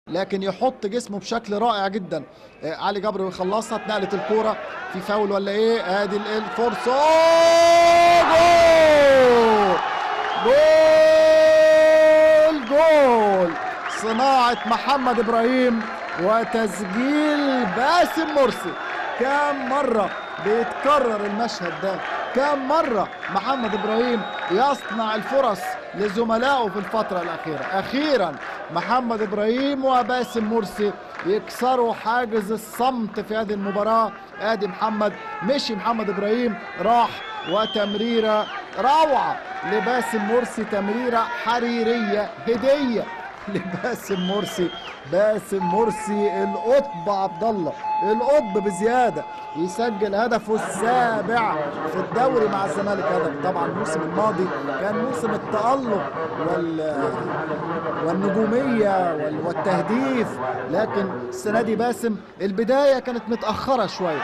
لكن يحط جسمه بشكل رائع جدا. علي جبر يخلصها، اتنقلت الكوره في فاول ولا ايه؟ ادي الفرصه، جول جول جول، صناعه محمد ابراهيم وتسجيل باسم مرسي. كم مره بيتكرر المشهد ده، كم مرة محمد إبراهيم يصنع الفرص لزملائه في الفترة الأخيرة. أخيرا محمد إبراهيم وباسم مرسي يكسروا حاجز الصمت في هذه المباراة. آدي محمد، مشي محمد إبراهيم، راح وتمريرة روعة لباسم مرسي، تمريرة حريرية هدية لباسم مرسي. باسم مرسي القطب عبد الله، القطب بزياده، يسجل هدفه السابع في الدوري مع الزمالك. هدف طبعا الموسم الماضي كان موسم التألق والنجوميه والتهديف، لكن السنه دي باسم البدايه كانت متاخره شويه،